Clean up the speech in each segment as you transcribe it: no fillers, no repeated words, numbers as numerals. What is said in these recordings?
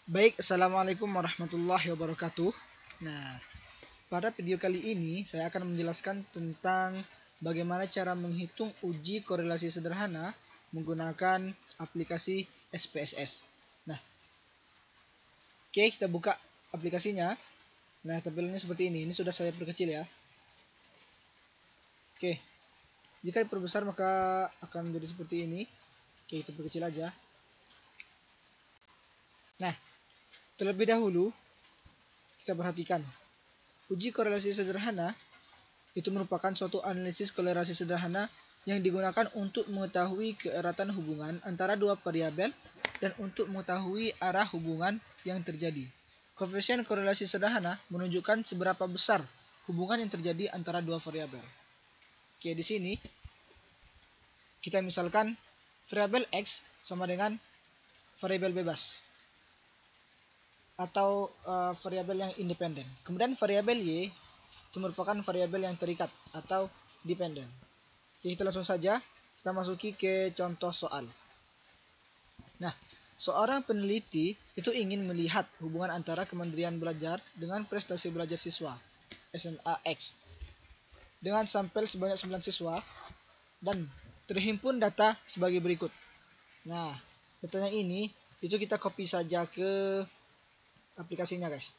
Baik, assalamualaikum warahmatullahi wabarakatuh. Nah, pada video kali ini saya akan menjelaskan tentang bagaimana cara menghitung uji korelasi sederhana menggunakan aplikasi SPSS. Nah, oke, kita buka aplikasinya. Nah, tampilannya seperti ini. Ini sudah saya perkecil ya. Oke, jika diperbesar maka akan menjadi seperti ini. Oke, kita perkecil aja. Nah, terlebih dahulu kita perhatikan uji korelasi sederhana itu merupakan suatu analisis korelasi sederhana yang digunakan untuk mengetahui keeratan hubungan antara dua variabel dan untuk mengetahui arah hubungan yang terjadi. Koefisien korelasi sederhana menunjukkan seberapa besar hubungan yang terjadi antara dua variabel. Oke, di sini kita misalkan variabel X sama dengan variabel bebas atau variabel yang independen. Kemudian variabel Y itu merupakan variabel yang terikat atau dependen. Jadi kita langsung saja kita masuki ke contoh soal. Nah, seorang peneliti itu ingin melihat hubungan antara kemandirian belajar dengan prestasi belajar siswa SMA X dengan sampel sebanyak 9 siswa dan terhimpun data sebagai berikut. Nah, datanya ini itu kita copy saja ke aplikasinya, guys.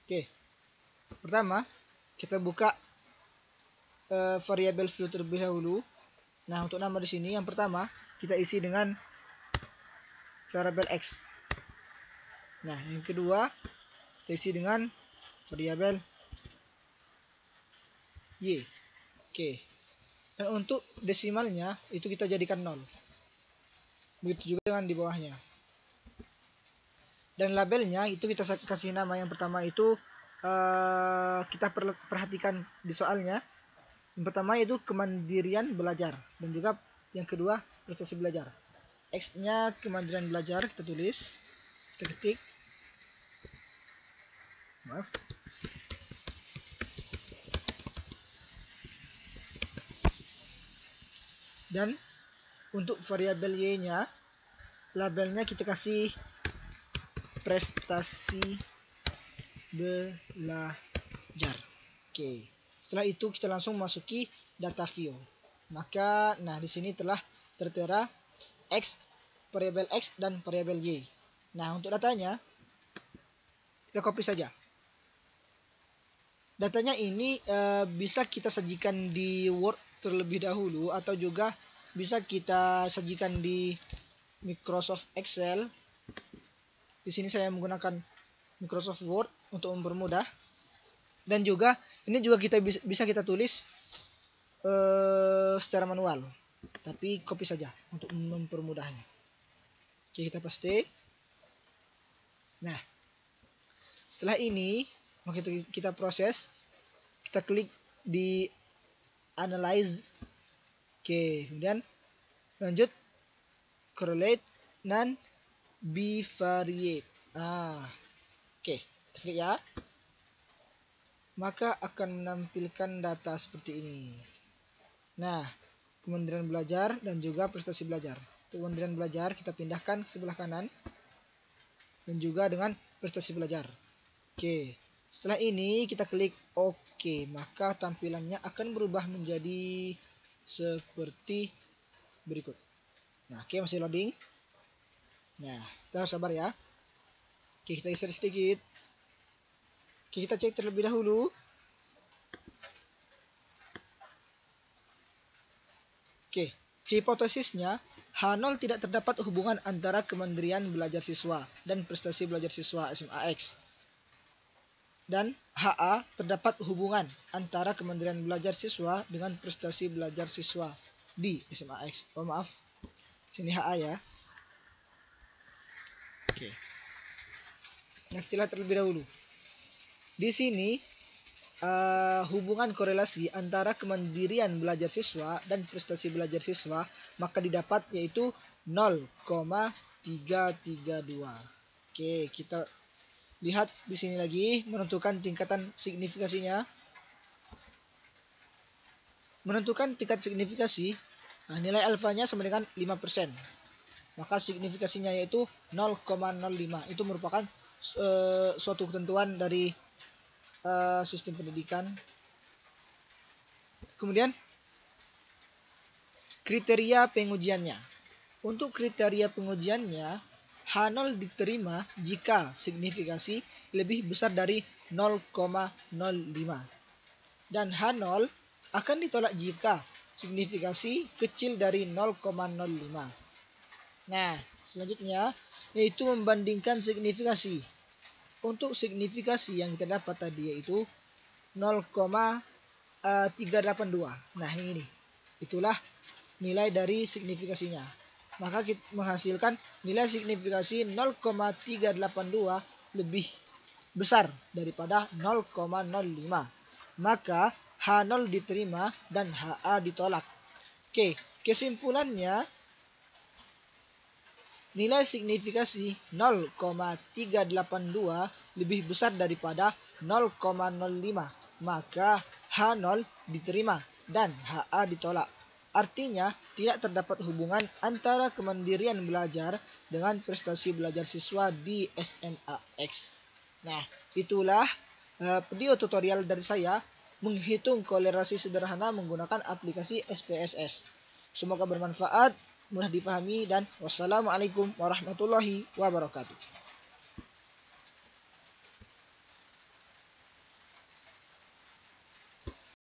Oke, pertama kita buka variabel view terlebih dahulu. Nah, untuk nama di sini yang pertama kita isi dengan variabel X. Nah, yang kedua kita isi dengan variabel Y. Oke. Dan untuk desimalnya itu kita jadikan 0. Begitu juga dengan di bawahnya. Dan labelnya itu kita kasih nama yang pertama itu kita perhatikan di soalnya. Yang pertama yaitu kemandirian belajar dan juga yang kedua prestasi belajar. X-nya kemandirian belajar kita tulis, kita ketik. Maaf. Dan untuk variabel Y-nya labelnya kita kasih prestasi belajar. Oke. Setelah itu kita langsung masuki data view. Maka nah di sini telah tertera X, variabel X dan variabel Y. Nah, untuk datanya kita copy saja. Datanya ini bisa kita sajikan di Word terlebih dahulu atau juga bisa kita sajikan di Microsoft Excel. Di sini saya menggunakan Microsoft Word untuk mempermudah. Dan juga ini juga kita bisa kita tulis secara manual. Tapi copy saja untuk mempermudahnya. Oke, kita paste. Nah, setelah ini maka kita proses. Kita klik di analyze. Oke, kemudian lanjut correlate dan bivariate. Oke, kita klik ya. Maka akan menampilkan data seperti ini. Nah, kemandirian belajar dan juga prestasi belajar. Untuk kemandirian belajar kita pindahkan sebelah kanan dan juga dengan prestasi belajar. Oke, setelah ini kita klik OK, maka tampilannya akan berubah menjadi seperti berikut. Nah, oke, masih loading. Nah, kita harus sabar ya. Oke, kita geser sedikit. Oke, kita cek terlebih dahulu. Oke, hipotesisnya H0 tidak terdapat hubungan antara kemandirian belajar siswa dan prestasi belajar siswa SMA X. Dan HA terdapat hubungan antara kemandirian belajar siswa dengan prestasi belajar siswa di SMA X. Oh, maaf, sini HA ya. Oke. Nah, kita lihat terlebih dahulu. Di sini hubungan korelasi antara kemandirian belajar siswa dan prestasi belajar siswa maka didapat yaitu 0,332. Oke, kita lihat di sini lagi menentukan tingkatan signifikasinya. Menentukan tingkat signifikasi, nah, nilai alfanya sama dengan 5%. maka signifikasinya yaitu 0,05. Itu merupakan suatu ketentuan dari sistem pendidikan. Kemudian kriteria pengujiannya. Untuk kriteria pengujiannya, H0 diterima jika signifikasi lebih besar dari 0,05 dan H0 akan ditolak jika signifikasi kecil dari 0,05. Nah, selanjutnya yaitu membandingkan signifikasi. Untuk signifikasi yang kita dapat tadi yaitu 0,382. Nah, ini. Itulah nilai dari signifikasinya. Maka kita menghasilkan nilai signifikasi 0,382 lebih besar daripada 0,05. Maka H0 diterima dan HA ditolak. Oke, kesimpulannya nilai signifikasi 0,382 lebih besar daripada 0,05. Maka H0 diterima dan HA ditolak. Artinya, tidak terdapat hubungan antara kemandirian belajar dengan prestasi belajar siswa di SMA X. Nah, itulah video tutorial dari saya menghitung kolerasi sederhana menggunakan aplikasi SPSS. Semoga bermanfaat, mudah dipahami, dan wassalamualaikum warahmatullahi wabarakatuh.